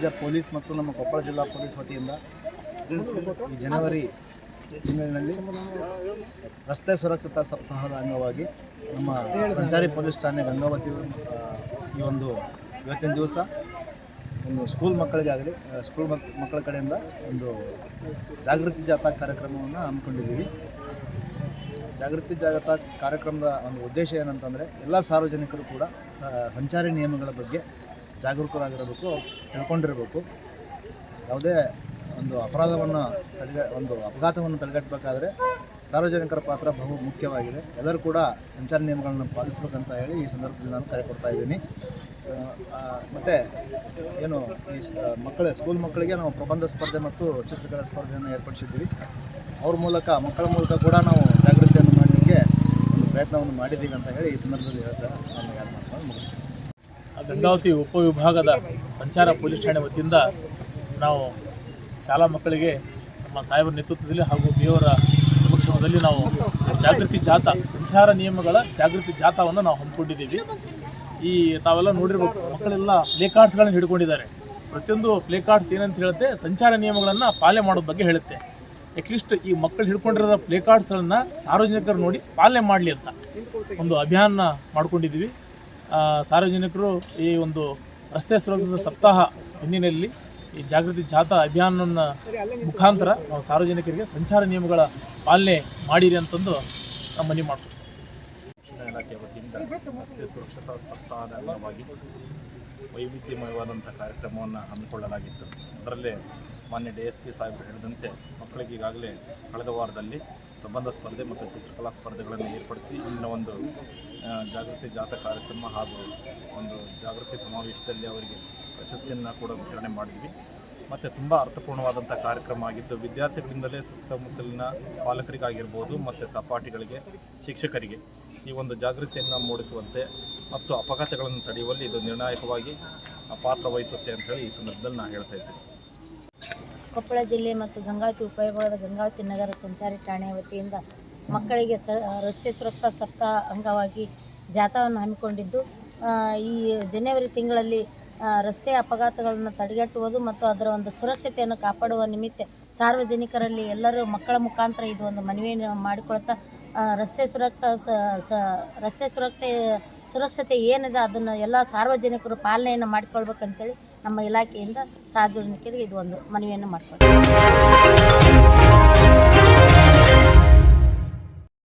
ರಾಜ್ಯ ಪೊಲೀಸ್ ಮತ್ತು ನಮ್ಮ ಕೊಪ್ಪಳ ಜಿಲ್ಲಾ ಪೊಲೀಸ್ ವತಿಯಿಂದ ಈ ಜನವರಿ ತಿಂಗಳಿನಲ್ಲಿ ರಸ್ತೆ ಸುರಕ್ಷತಾ ಸಪ್ತಾಹದ ಅಂಗವಾಗಿ ನಮ್ಮ ಸಂಚಾರಿ ಪೊಲೀಸ್ ಠಾಣೆ ಗಂಗಾವತಿ ಈ ಒಂದು ಇವತ್ತಿನ ದಿವಸ ಒಂದು ಸ್ಕೂಲ್ ಮಕ್ಕಳಿಗಾಗಲಿ ಸ್ಕೂಲ್ ಮಕ್ಕಳ ಕಡೆಯಿಂದ ಒಂದು ಜಾಗೃತಿ ಜಾಥಾ ಕಾರ್ಯಕ್ರಮವನ್ನು ಹಮ್ಮಿಕೊಂಡಿದ್ದೀವಿ. ಜಾಗೃತಿ ಜಾಥಾ ಕಾರ್ಯಕ್ರಮದ ಒಂದು ಉದ್ದೇಶ ಏನಂತಂದರೆ ಎಲ್ಲ ಸಾರ್ವಜನಿಕರು ಕೂಡ ಸಂಚಾರಿ ನಿಯಮಗಳ ಬಗ್ಗೆ ಜಾಗರೂಕರಾಗಿರಬೇಕು, ತಿಳ್ಕೊಂಡಿರಬೇಕು. ಯಾವುದೇ ಒಂದು ಅಪಘಾತವನ್ನು ತಡೆಗಟ್ಟಬೇಕಾದ್ರೆ ಸಾರ್ವಜನಿಕರ ಪಾತ್ರ ಬಹು ಮುಖ್ಯವಾಗಿದೆ. ಎಲ್ಲರೂ ಕೂಡ ಸಂಚಾರಿ ನಿಯಮಗಳನ್ನು ಪಾಲಿಸಬೇಕಂತ ಹೇಳಿ ಈ ಸಂದರ್ಭದಲ್ಲಿ ನಾನು ಕರೆ ಕೊಡ್ತಾ ಇದ್ದೀನಿ. ಮತ್ತು ಏನು ಈ ಸ್ಕೂಲ್ ಮಕ್ಕಳಿಗೆ ನಾವು ಪ್ರಬಂಧ ಸ್ಪರ್ಧೆ ಮತ್ತು ಚಿತ್ರಕಲಾ ಸ್ಪರ್ಧೆಯನ್ನು ಏರ್ಪಡಿಸಿದ್ದೀವಿ. ಮಕ್ಕಳ ಮೂಲಕ ಕೂಡ ನಾವು ಜಾಗೃತಿಯನ್ನು ಮಾಡಲಿಕ್ಕೆ ಒಂದು ಪ್ರಯತ್ನವನ್ನು ಮಾಡಿದ್ದೀವಿ ಅಂತ ಹೇಳಿ ಈ ಸಂದರ್ಭದಲ್ಲಿ ಹೇಳ್ತಾ ನಾನು ಎರಡು ಮಾತನ್ನು ಮುಗಿಸ್ತೀನಿ. ಗಂಗಾವತಿ ಉಪವಿಭಾಗದ ಸಂಚಾರ ಪೊಲೀಸ್ ಠಾಣೆ ವತಿಯಿಂದ ನಾವು ಶಾಲಾ ಮಕ್ಕಳಿಗೆ ನಮ್ಮ ಸಾಹೇಬರ ನೇತೃತ್ವದಲ್ಲಿ ಹಾಗೂ ಬಿಯವರ ಸಮಕ್ಷಮದಲ್ಲಿ ನಾವು ಜಾಗೃತಿ ಜಾಥಾ, ಸಂಚಾರ ನಿಯಮಗಳ ಜಾಗೃತಿ ಜಾಥಾವನ್ನು ನಾವು ಹಮ್ಮಿಕೊಂಡಿದ್ದೀವಿ. ಈ ತಾವೆಲ್ಲ ನೋಡಿರ್ಬೇಕು, ಮಕ್ಕಳೆಲ್ಲ ಪ್ಲೇ ಕಾರ್ಡ್ಸ್ಗಳನ್ನು ಹಿಡ್ಕೊಂಡಿದ್ದಾರೆ. ಪ್ರತಿಯೊಂದು ಪ್ಲೇ ಕಾರ್ಡ್ಸ್ ಏನಂತ ಹೇಳುತ್ತೆ, ಸಂಚಾರ ನಿಯಮಗಳನ್ನು ಪಾಲನೆ ಮಾಡೋದ್ರ ಬಗ್ಗೆ ಹೇಳುತ್ತೆ. ಅಟ್ಲೀಸ್ಟ್ ಈ ಮಕ್ಕಳು ಹಿಡ್ಕೊಂಡಿರೋ ಪ್ಲೇ ಕಾರ್ಡ್ಸ್ಗಳನ್ನು ಸಾರ್ವಜನಿಕರು ನೋಡಿ ಪಾಲನೆ ಮಾಡಲಿ ಅಂತ ಒಂದು ಅಭಿಯಾನ ಮಾಡ್ಕೊಂಡಿದ್ದೀವಿ. ಸಾರ್ವಜನಿಕರು ಈ ಒಂದು ರಸ್ತೆ ಸುರಕ್ಷತಾ ಸಪ್ತಾಹ ಹಿನ್ನೆಲೆಯಲ್ಲಿ ಈ ಜಾಗೃತಿ ಜಾಥಾ ಅಭಿಯಾನವನ್ನು ಮುಖಾಂತರ ನಾವು ಸಾರ್ವಜನಿಕರಿಗೆ ಸಂಚಾರ ನಿಯಮಗಳ ಪಾಲನೆ ಮಾಡಿರಿ ಅಂತಂದು ನಾವು ಮನವಿ ಮಾಡ್ತೀವಿ. ಇಲಾಖೆ ವತಿಯಿಂದ ರಸ್ತೆ ಸುರಕ್ಷತಾ ಸಪ್ತಾಹದ ಅಂಗವಾಗಿ ವೈವಿಧ್ಯಮಯವಾದಂಥ ಕಾರ್ಯಕ್ರಮವನ್ನು ಹಮ್ಮಿಕೊಳ್ಳಲಾಗಿತ್ತು. ಅದರಲ್ಲೇ ಮಾನ್ಯ DSP ಸಾಹೇಬರು ಹೇಳಿದಂತೆ ಮಕ್ಕಳಿಗೆ ಈಗಾಗಲೇ ಕಳೆದ ವಾರದಲ್ಲಿ ಪ್ರಬಂಧ ಸ್ಪರ್ಧೆ ಮತ್ತು ಚಿತ್ರಕಲಾ ಸ್ಪರ್ಧೆಗಳನ್ನು ಏರ್ಪಡಿಸಿ ಇನ್ನು ಒಂದು ಜಾಗೃತಿ ಜಾಥಾ ಕಾರ್ಯಕ್ರಮ ಹಾಗೂ ಒಂದು ಜಾಗೃತಿ ಸಮಾವೇಶದಲ್ಲಿ ಅವರಿಗೆ ಪ್ರಶಸ್ತಿಯನ್ನು ಕೂಡ ವಿತರಣೆ ಮಾಡಿದ್ವಿ. ಮತ್ತು ತುಂಬ ಅರ್ಥಪೂರ್ಣವಾದಂಥ ಕಾರ್ಯಕ್ರಮ ಆಗಿದ್ದು, ವಿದ್ಯಾರ್ಥಿಗಳಿಂದಲೇ ಸುತ್ತಮುತ್ತಲಿನ ಪಾಲಕರಿಗಾಗಿರ್ಬೋದು ಮತ್ತು ಸಹಪಾಠಿಗಳಿಗೆ, ಶಿಕ್ಷಕರಿಗೆ ಈ ಒಂದು ಜಾಗೃತಿಯನ್ನು ಮೂಡಿಸುವಂತೆ ಮತ್ತು ಅಪಘಾತಗಳನ್ನು ತಡೆಯುವಲ್ಲಿ ಇದು ನಿರ್ಣಾಯಕವಾಗಿ ಪಾತ್ರ ವಹಿಸುತ್ತೆ ಅಂತ ಹೇಳಿ ಈ ಸಂದರ್ಭದಲ್ಲಿ ನಾನು ಹೇಳ್ತಾ ಇದ್ದೀನಿ. ಕೊಪ್ಪಳ ಜಿಲ್ಲೆ ಮತ್ತು ಗಂಗಾವತಿ ಉಪವಿಭಾಗದ ಗಂಗಾವತಿ ನಗರ ಸಂಚಾರಿ ಠಾಣೆಯ ವತಿಯಿಂದ ಮಕ್ಕಳಿಗೆ ರಸ್ತೆ ಸುರಕ್ಷತಾ ಸಪ್ತಾಹ ಅಂಗವಾಗಿ ಜಾಥಾವನ್ನು ಹಮ್ಮಿಕೊಂಡಿದ್ದು, ಈ ಜನವರಿ ತಿಂಗಳಲ್ಲಿ ರಸ್ತೆ ಅಪಘಾತಗಳನ್ನು ತಡೆಗಟ್ಟುವುದು ಮತ್ತು ಅದರ ಒಂದು ಸುರಕ್ಷತೆಯನ್ನು ಕಾಪಾಡುವ ನಿಮಿತ್ತ ಸಾರ್ವಜನಿಕರಲ್ಲಿ ಎಲ್ಲರೂ ಮಕ್ಕಳ ಮುಖಾಂತರ ಇದು ಒಂದು ಮನವಿಯನ್ನು ಮಾಡಿಕೊಳ್ತಾ ರಸ್ತೆ ಸುರಕ್ಷತೆ ಏನಿದೆ ಅದನ್ನು ಎಲ್ಲ ಸಾರ್ವಜನಿಕರು ಪಾಲನೆಯನ್ನು ಮಾಡಿಕೊಳ್ಬೇಕಂತೇಳಿ ನಮ್ಮ ಇಲಾಖೆಯಿಂದ ಸಾರ್ವಜನಿಕರಿಗೆ ಇದು ಒಂದು ಮನವಿಯನ್ನು ಮಾಡಿಕೊಳ್ತೀವಿ.